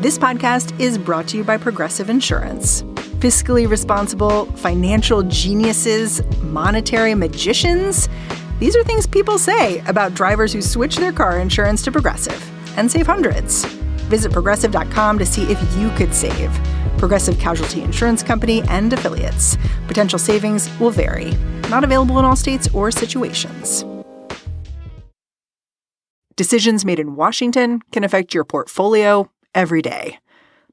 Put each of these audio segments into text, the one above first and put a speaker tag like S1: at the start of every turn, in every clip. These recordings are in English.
S1: This podcast is brought to you by Progressive Insurance. Fiscally responsible, financial geniuses, monetary magicians. These are things people say about drivers who switch their car insurance to Progressive and save hundreds. Visit Progressive.com to see if you could save. Progressive Casualty Insurance Company and Affiliates. Potential savings will vary. Not available in all states or situations. Decisions made in Washington can affect your portfolio every day.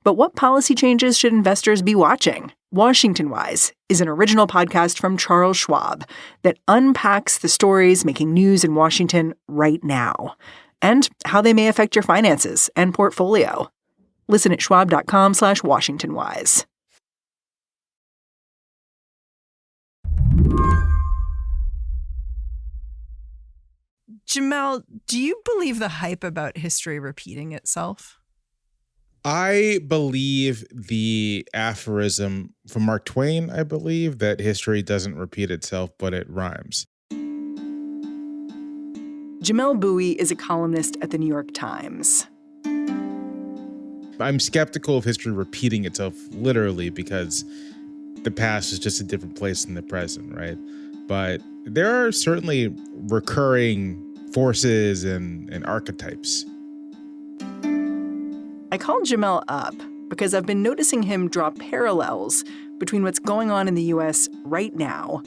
S1: But what policy changes should investors be watching? Washington Wise is an original podcast from Charles Schwab that unpacks the stories making news in Washington right now and how they may affect your finances and portfolio. Listen at schwab.com/WashingtonWise. Jamelle, do you believe the hype about history repeating itself?
S2: I believe the aphorism from Mark Twain, I believe, that history doesn't repeat itself, but it rhymes.
S1: Jamelle Bouie is a columnist at the New York Times.
S2: I'm skeptical of history repeating itself literally because the past is just a different place than the present, right? But there are certainly recurring forces and archetypes.
S1: I called Jamelle up because I've been noticing him draw parallels between what's going on in the U.S. right now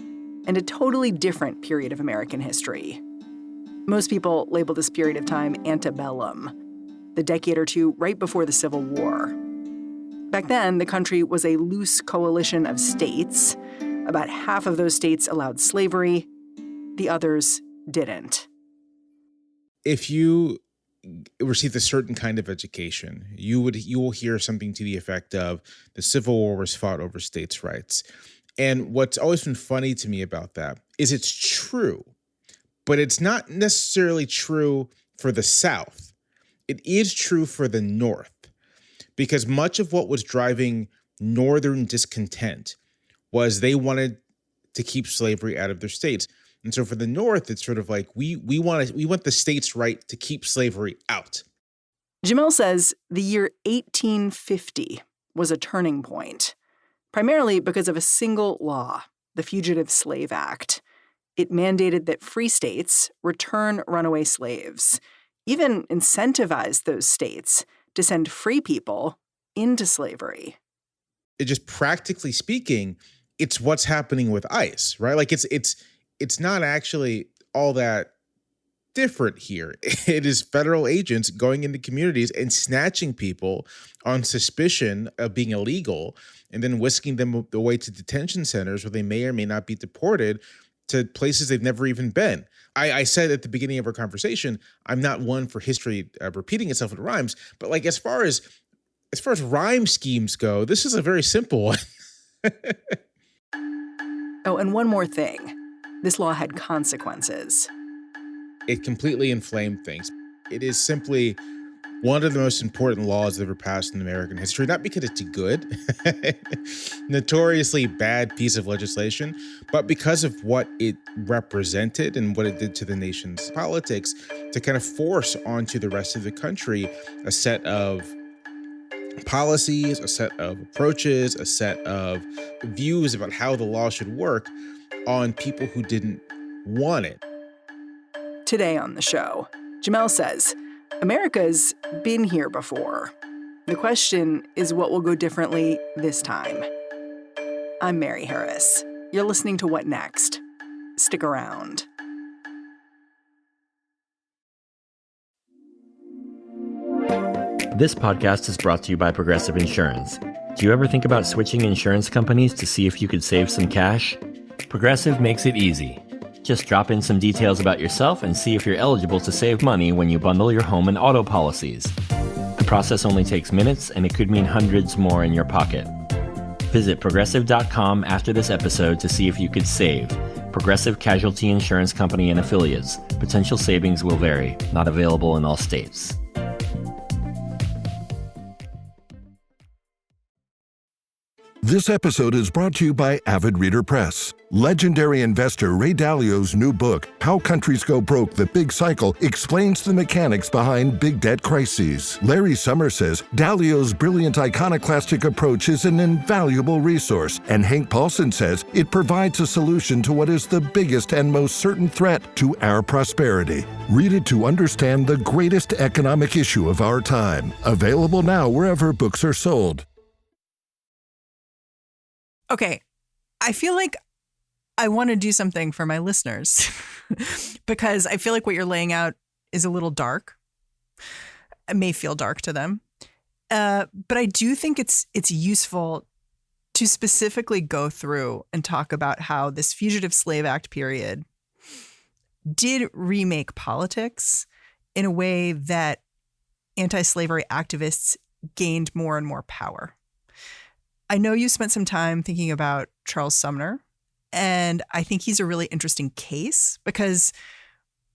S1: and a totally different period of American history. Most people label this period of time antebellum, the decade or two right before the Civil War. Back then, the country was a loose coalition of states. About half of those states allowed slavery. The others didn't.
S2: If you received a certain kind of education, you will hear something to the effect of the Civil War was fought over states' rights. And what's always been funny to me about that is it's true, but it's not necessarily true for the South. It is true for the North, because much of what was driving Northern discontent was they wanted to keep slavery out of their states. And so for the North, it's sort of like we want the states' right to keep slavery out.
S1: Jamelle says the year 1850 was a turning point, primarily because of a single law, the Fugitive Slave Act. It mandated that free states return runaway slaves, even incentivized those states to send free people into slavery.
S2: It just practically speaking, it's what's happening with ICE, right? Like it's not actually all that different here. It is federal agents going into communities and snatching people on suspicion of being illegal and then whisking them away to detention centers where they may or may not be deported to places they've never even been. I said at the beginning of our conversation, I'm not one for history repeating itself in rhymes, but like as far as rhyme schemes go, this is a very simple one.
S1: Oh, and one more thing. This law had consequences.
S2: It completely inflamed things. It is simply one of the most important laws ever passed in American history, not because it's good, notoriously bad piece of legislation, but because of what it represented and what it did to the nation's politics to kind of force onto the rest of the country a set of policies, a set of approaches, a set of views about how the law should work on people who didn't want it.
S1: Today on the show, Jamelle says, America's been here before. The question is what will go differently this time. I'm Mary Harris. You're listening to What Next? Stick around.
S3: This podcast is brought to you by Progressive Insurance. Do you ever think about switching insurance companies to see if you could save some cash? Progressive makes it easy. Just drop in some details about yourself and see if you're eligible to save money when you bundle your home and auto policies. The process only takes minutes, and it could mean hundreds more in your pocket. Visit Progressive.com after this episode to see if you could save. Progressive Casualty Insurance Company and Affiliates. Potential savings will vary. Not available in all states.
S4: This episode is brought to you by Avid Reader Press. Legendary investor Ray Dalio's new book, How Countries Go Broke: The Big Cycle, explains the mechanics behind big debt crises. Larry Summer says Dalio's brilliant iconoclastic approach is an invaluable resource, and Hank Paulson says it provides a solution to what is the biggest and most certain threat to our prosperity. Read it to understand the greatest economic issue of our time. Available now wherever books are sold.
S1: Okay, I feel like I want to do something for my listeners because I feel like what you're laying out is a little dark. It may feel dark to them, but I do think it's useful to specifically go through and talk about how this Fugitive Slave Act period did remake politics in a way that anti-slavery activists gained more and more power. I know you spent some time thinking about Charles Sumner, and I think he's a really interesting case because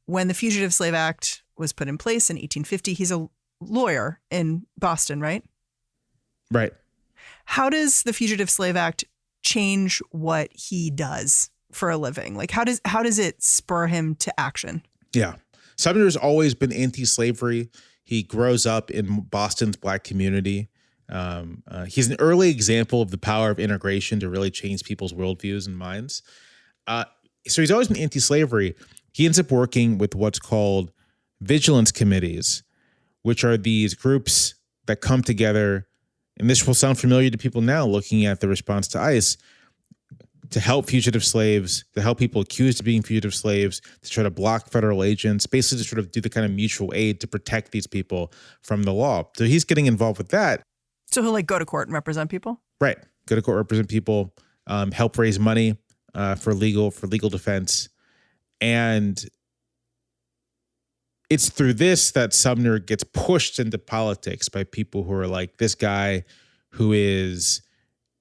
S1: when the Fugitive Slave Act was put in place in 1850, he's a lawyer in Boston, right?
S2: Right.
S1: How does the Fugitive Slave Act change what he does for a living? Like, how does it spur him to action?
S2: Yeah. Sumner's always been anti-slavery. He grows up in Boston's Black community. He's an early example of the power of integration to really change people's worldviews and minds. So he's always been anti-slavery. He ends up working with what's called vigilance committees, which are these groups that come together, and this will sound familiar to people now looking at the response to ICE, to help fugitive slaves, to help people accused of being fugitive slaves, to try to block federal agents, basically to sort of do the kind of mutual aid to protect these people from the law. So he's getting involved with that.
S1: So he'll go to court and represent people?
S2: Right. Go to court, represent people, help raise money for legal defense. And it's through this that Sumner gets pushed into politics by people who are like, this guy who is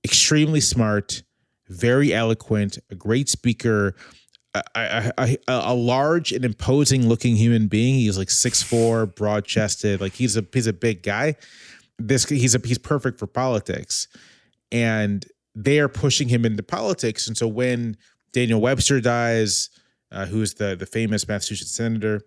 S2: extremely smart, very eloquent, a great speaker, a large and imposing looking human being. He's like 6'4", broad chested. Like he's a big guy. He's perfect for politics, and they are pushing him into politics. And so when Daniel Webster dies, who's the famous Massachusetts senator,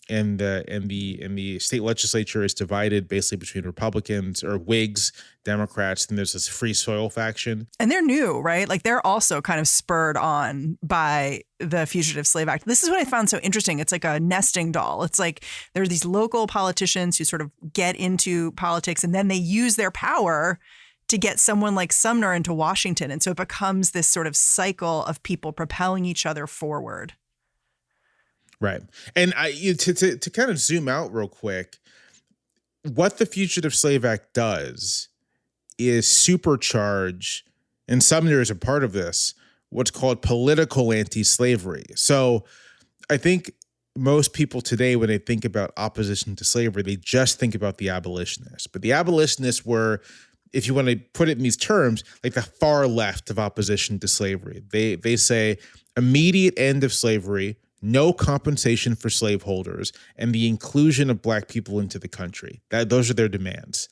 S2: and the state legislature is divided basically between Republicans or Whigs, Democrats, and there's this Free Soil faction.
S1: And they're new, right? Like they're also kind of spurred on by the Fugitive Slave Act. This is what I found so interesting. It's like a nesting doll. It's like there are these local politicians who sort of get into politics and then they use their power to get someone like Sumner into Washington. And so it becomes this sort of cycle of people propelling each other forward.
S2: Right. And to kind of zoom out real quick, what the Fugitive Slave Act does is supercharge, and Sumner is a part of this, what's called political anti-slavery. So I think most people today, when they think about opposition to slavery, they just think about the abolitionists. But the abolitionists were, if you want to put it in these terms, like the far left of opposition to slavery. They say immediate end of slavery, no compensation for slaveholders, and the inclusion of Black people into the country. Those are their demands.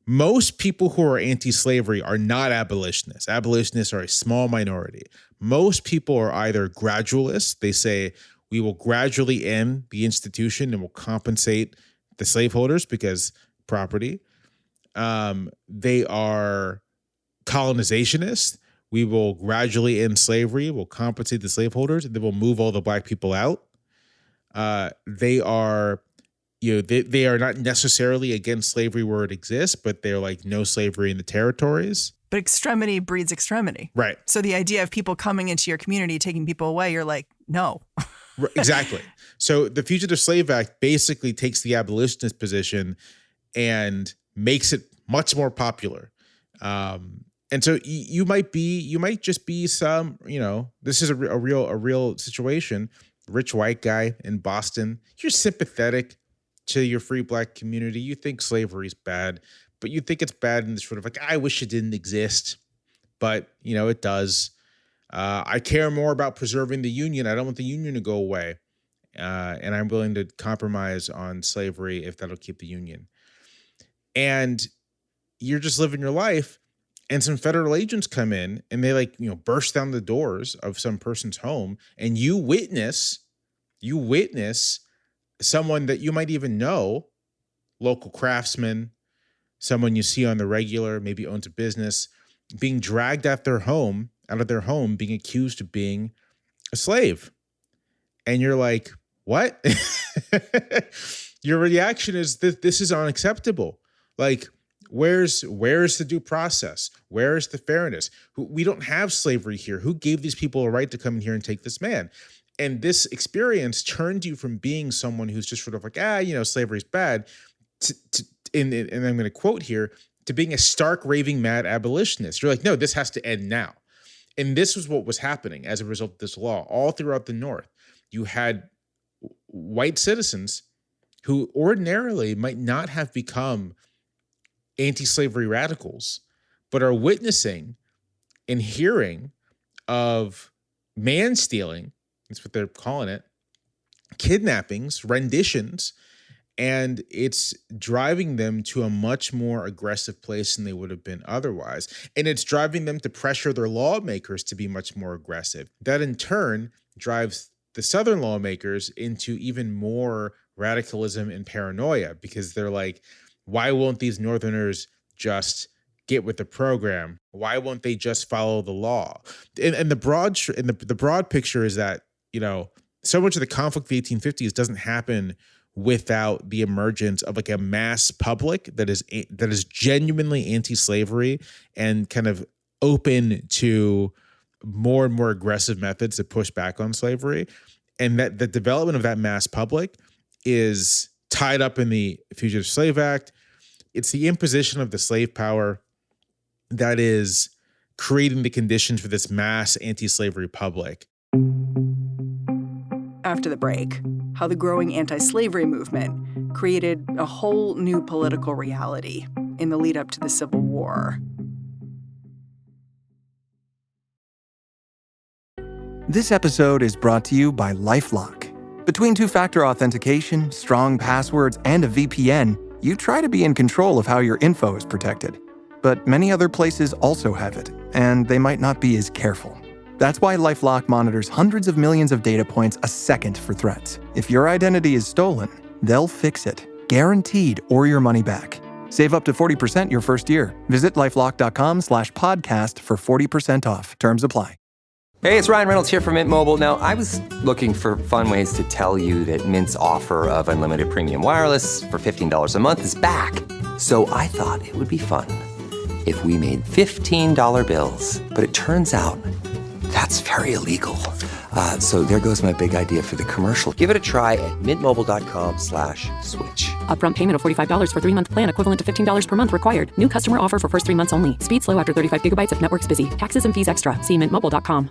S2: Most people who are anti-slavery are not abolitionists. Abolitionists are a small minority. Most people are either gradualists. They say, we will gradually end the institution and will compensate the slaveholders because property. They are colonizationists. We will gradually end slavery, we'll compensate the slaveholders, and then we'll move all the Black people out. They are, they are not necessarily against slavery where it exists, but they're like no slavery in the territories.
S1: But extremity breeds extremity.
S2: Right.
S1: So the idea of people coming into your community, taking people away, you're like, no.
S2: Exactly. So the Fugitive Slave Act basically takes the abolitionist position and makes it much more popular. And so you might just be some, this is a real situation. Rich white guy in Boston. You're sympathetic to your free Black community. You think slavery is bad, but you think it's bad in the sort of like, I wish it didn't exist, but it does. I care more about preserving the Union. I don't want the Union to go away. And I'm willing to compromise on slavery if that'll keep the Union. And you're just living your life. and some federal agents come in and they burst down the doors of some person's home, and you witness someone that you might even know, local craftsman, someone you see on the regular, maybe owns a business, being dragged out of their home, being accused of being a slave. And you're like, what? Your reaction is that this is unacceptable. Like, where's the due process? Where's the fairness? We don't have slavery here. Who gave these people a right to come in here and take this man? And this experience turned you from being someone who's just sort of like, slavery's bad, and I'm going to quote here, to being a stark, raving mad abolitionist. You're like, no, this has to end now. And this was what was happening as a result of this law all throughout the North. You had white citizens who ordinarily might not have become anti-slavery radicals, but are witnessing and hearing of man stealing, that's what they're calling it, kidnappings, renditions, and it's driving them to a much more aggressive place than they would have been otherwise. And it's driving them to pressure their lawmakers to be much more aggressive. That in turn drives the Southern lawmakers into even more radicalism and paranoia, because they're like, why won't these Northerners just get with the program? Why won't they just follow the law? And the broad picture is that, so much of the conflict of the 1850s doesn't happen without the emergence of like a mass public that is genuinely anti-slavery and kind of open to more and more aggressive methods to push back on slavery. And that the development of that mass public is tied up in the Fugitive Slave Act. It's the imposition of the slave power that is creating the conditions for this mass anti-slavery public.
S1: After the break, how the growing anti-slavery movement created a whole new political reality in the lead up to the Civil War.
S5: This episode is brought to you by LifeLock. Between two-factor authentication, strong passwords, and a VPN, you try to be in control of how your info is protected. But many other places also have it, and they might not be as careful. That's why LifeLock monitors hundreds of millions of data points a second for threats. If your identity is stolen, they'll fix it, guaranteed, or your money back. Save up to 40% your first year. Visit LifeLock.com/podcast for 40% off. Terms apply.
S6: Hey, it's Ryan Reynolds here from Mint Mobile. Now, I was looking for fun ways to tell you that Mint's offer of unlimited premium wireless for $15 a month is back. So I thought it would be fun if we made $15 bills. But it turns out that's very illegal. So there goes my big idea for the commercial. Give it a try at mintmobile.com/switch.
S7: Upfront payment of $45 for 3-month plan, equivalent to $15 per month required. New customer offer for first 3 months only. Speed slow after 35 gigabytes if network's busy. Taxes and fees extra. See mintmobile.com.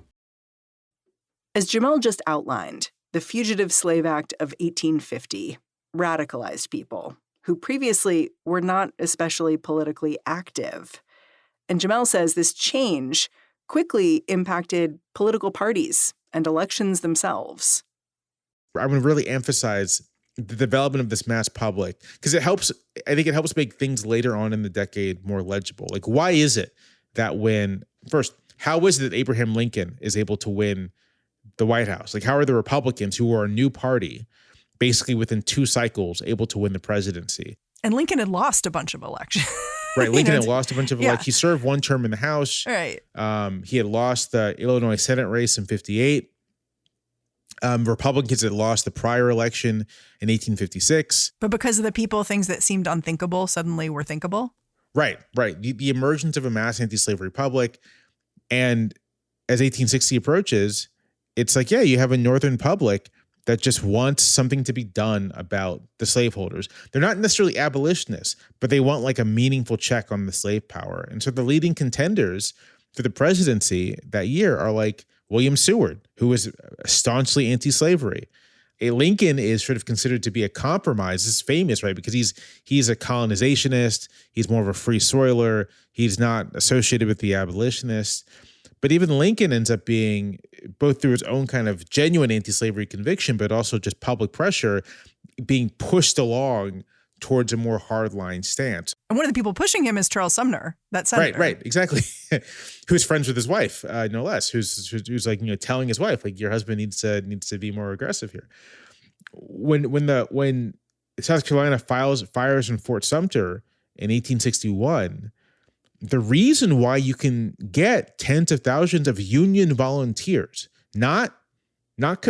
S1: As Jamelle just outlined, the Fugitive Slave Act of 1850 radicalized people who previously were not especially politically active. And Jamelle says this change quickly impacted political parties and elections themselves.
S2: I'm going to really emphasize the development of this mass public, because I think it helps make things later on in the decade more legible. Like, why is it that how is it that Abraham Lincoln is able to win the White House? Like, how are the Republicans, who are a new party, basically within 2 cycles able to win the presidency?
S8: And Lincoln had lost a bunch of elections.
S2: Right, Lincoln had lost a bunch of elections. He served 1 term in the House.
S8: Right.
S2: He had lost the Illinois Senate race in 1958. Republicans had lost the prior election in 1856.
S8: But because of the people, things that seemed unthinkable suddenly were thinkable.
S2: Right. The emergence of a mass anti-slavery public. And as 1860 approaches, it's like, you have a Northern public that just wants something to be done about the slaveholders. They're not necessarily abolitionists, but they want like a meaningful check on the slave power. And so the leading contenders for the presidency that year are like William Seward, who is staunchly anti-slavery. Lincoln is sort of considered to be a compromise. This is famous, right? Because he's a colonizationist. He's more of a free soiler. He's not associated with the abolitionists. But even Lincoln ends up being, both through his own kind of genuine anti-slavery conviction, but also just public pressure, being pushed along towards a more hardline stance.
S8: And one of the people pushing him is Charles Sumner, that senator.
S2: Right, exactly. Who's friends with his wife, no less. Who's like, telling his wife, like, your husband needs to be more aggressive here. When South Carolina fires in Fort Sumter in 1861, the reason why you can get tens of thousands of Union volunteers, not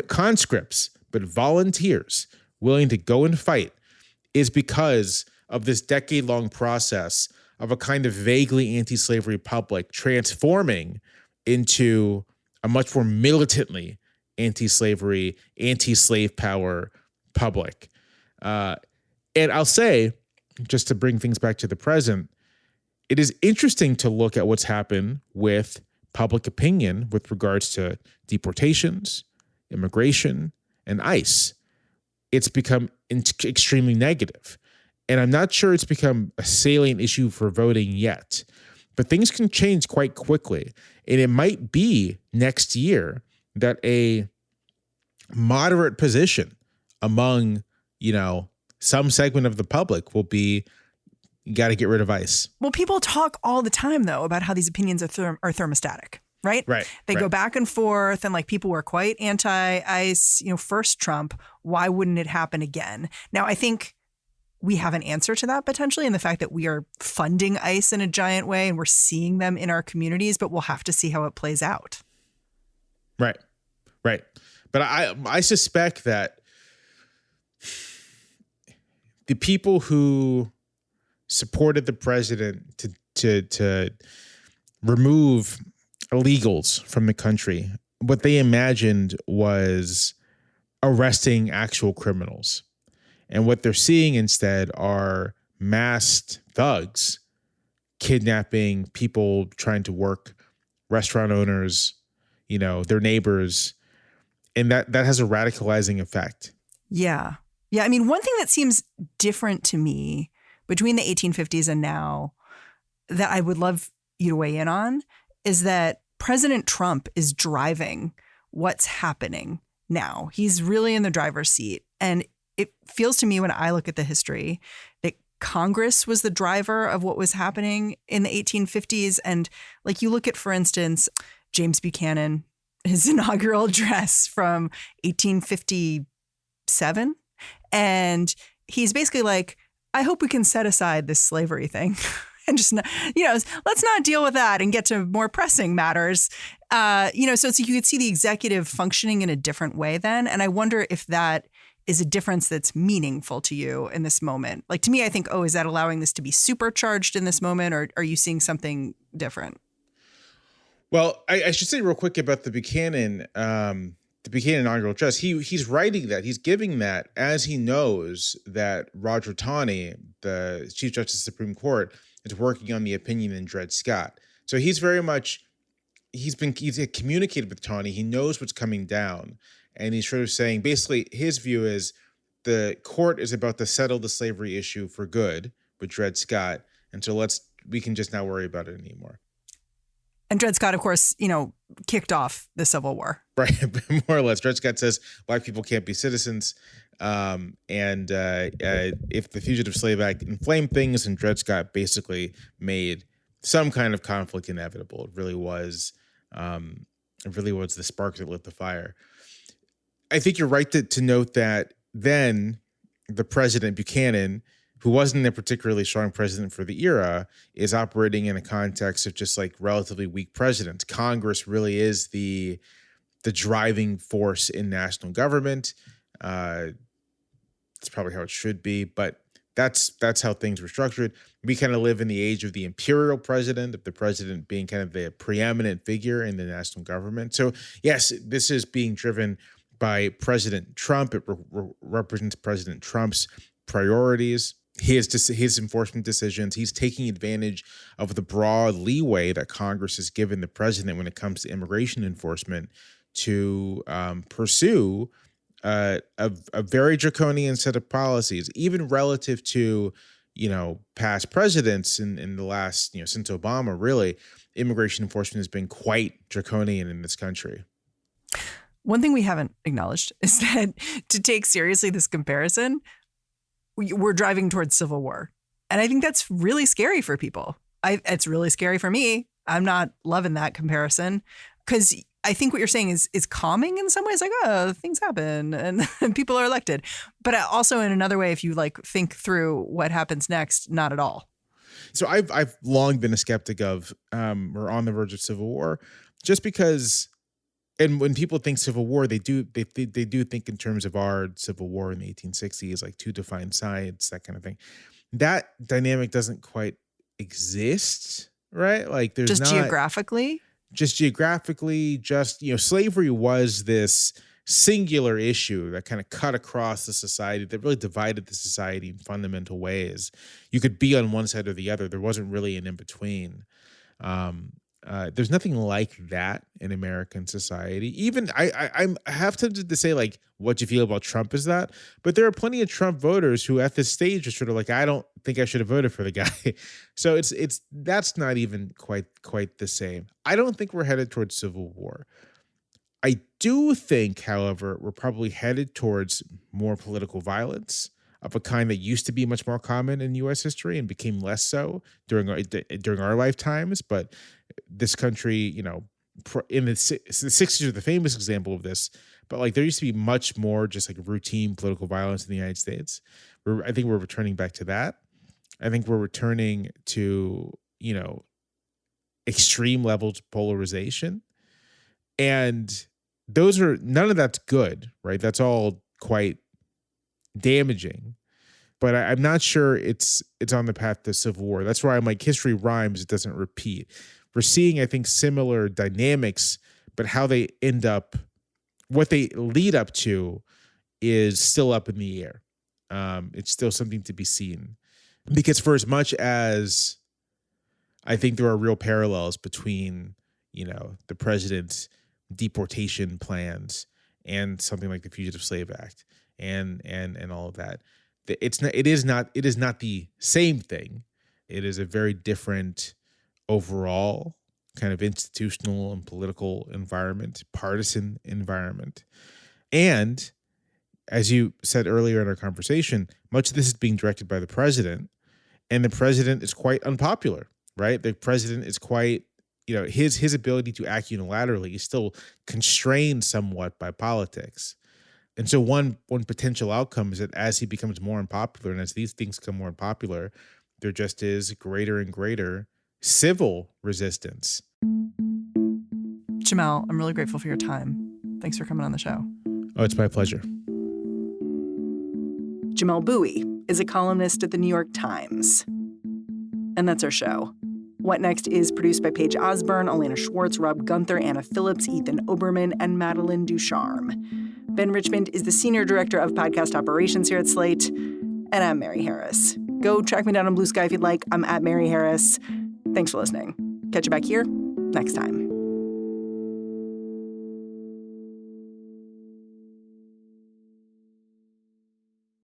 S2: conscripts, but volunteers willing to go and fight, is because of this decade-long process of a kind of vaguely anti-slavery public transforming into a much more militantly anti-slavery, anti-slave power public. And I'll say, just to bring things back to the present, it is interesting to look at what's happened with public opinion with regards to deportations, immigration, and ICE. It's become extremely negative. And I'm not sure it's become a salient issue for voting yet, but things can change quite quickly. And it might be next year that a moderate position among, some segment of the public will be, you got to get rid of ICE.
S8: Well, people talk all the time, though, about how these opinions are thermostatic, right?
S2: Right.
S8: They go back and forth, and like people were quite anti-ICE, first Trump. Why wouldn't it happen again? Now, I think we have an answer to that potentially in the fact that we are funding ICE in a giant way and we're seeing them in our communities, but we'll have to see how it plays out.
S2: Right. But I suspect that the people who supported the president to remove illegals from the country, what they imagined was arresting actual criminals. And what they're seeing instead are masked thugs kidnapping people trying to work, restaurant owners, their neighbors. And that has a radicalizing effect.
S8: Yeah. I mean, one thing that seems different to me between the 1850s and now that I would love you to weigh in on is that President Trump is driving what's happening now. He's really in the driver's seat. And it feels to me when I look at the history that Congress was the driver of what was happening in the 1850s. And like you look at, for instance, James Buchanan, his inaugural address from 1857. And he's basically like, I hope we can set aside this slavery thing and just, let's not deal with that and get to more pressing matters. So you could see the executive functioning in a different way then. And I wonder if that is a difference that's meaningful to you in this moment. Like to me, I think, is that allowing this to be supercharged in this moment, or are you seeing something different?
S2: Well, I should say real quick about the Buchanan inaugural address. He's writing that, he's giving that as he knows that Roger Taney, the Chief Justice of the Supreme Court, is working on the opinion in Dred Scott. So he's communicated with Taney. He knows what's coming down. And he's sort of saying, basically, his view is the court is about to settle the slavery issue for good with Dred Scott. And so we can just not worry about it anymore.
S8: And Dred Scott, of course, kicked off the Civil War.
S2: Right, more or less. Dred Scott says Black people can't be citizens. And if the Fugitive Slave Act inflamed things, and Dred Scott basically made some kind of conflict inevitable. It really was the spark that lit the fire. I think you're right to note that then the president, Buchanan, who wasn't a particularly strong president for the era, is operating in a context of just like relatively weak presidents. Congress really is the driving force in national government. It's probably how it should be, but that's how things were structured. We kind of live in the age of the imperial president, of the president being kind of the preeminent figure in the national government. So yes, this is being driven by President Trump. It represents President Trump's priorities, his enforcement decisions. He's taking advantage of the broad leeway that Congress has given the president when it comes to immigration enforcement to pursue a very draconian set of policies, even relative to, past presidents in the last, since Obama. Really, immigration enforcement has been quite draconian in this country.
S8: One thing we haven't acknowledged is that to take seriously this comparison, we're driving towards civil war. And I think that's really scary for people. It's really scary for me. I'm not loving that comparison because I think what you're saying is calming in some ways, like, oh, things happen and people are elected. But also in another way, if you like think through what happens next, not at all.
S2: So I've long been a skeptic of we're on the verge of civil war, just because. And when people think civil war, they do think in terms of our civil war in the 1860s, like two defined sides, that kind of thing. That dynamic doesn't quite exist, right? Like there's
S8: just geographically,
S2: slavery was this singular issue that kind of cut across the society, that really divided the society in fundamental ways. You could be on one side or the other. There wasn't really an in-between. There's nothing like that in American society. Even I'm half tempted to say, like, what you feel about Trump is that, but there are plenty of Trump voters who at this stage are sort of like, I don't think I should have voted for the guy. So that's not even quite the same. I don't think we're headed towards civil war. I do think, however, we're probably headed towards more political violence of a kind that used to be much more common in U.S. history and became less so during our lifetimes. But this country, in the 60s are the famous example of this. But like there used to be much more just like routine political violence in the United States. I think we're returning back to that. I think we're returning to, extreme levels of polarization. And none of that's good, right? That's all quite damaging, but I'm not sure it's on the path to civil war. That's why I'm like, history rhymes, it doesn't repeat. We're seeing, I think, similar dynamics, but how they end up, what they lead up to is still up in the air. It's still something to be seen, because for as much as I think there are real parallels between, the president's deportation plans and something like the Fugitive Slave Act and all of that. It is not the same thing. It is a very different overall kind of institutional and political environment, partisan environment. And as you said earlier in our conversation, much of this is being directed by the president, and the president is quite unpopular, right? The president is quite, his ability to act unilaterally is still constrained somewhat by politics. And so one potential outcome is that as he becomes more unpopular and as these things become more unpopular, there just is greater and greater civil resistance.
S8: Jamelle, I'm really grateful for your time. Thanks for coming on the show.
S2: Oh, it's my pleasure.
S1: Jamelle Bouie is a columnist at the New York Times. And that's our show. What Next is produced by Paige Osburn, Elena Schwartz, Rob Gunther, Anna Phillips, Ethan Oberman, and Madeline Ducharme. Ben Richmond is the Senior Director of Podcast Operations here at Slate. And I'm Mary Harris. Go track me down on Blue Sky if you'd like. I'm at Mary Harris. Thanks for listening. Catch you back here next time.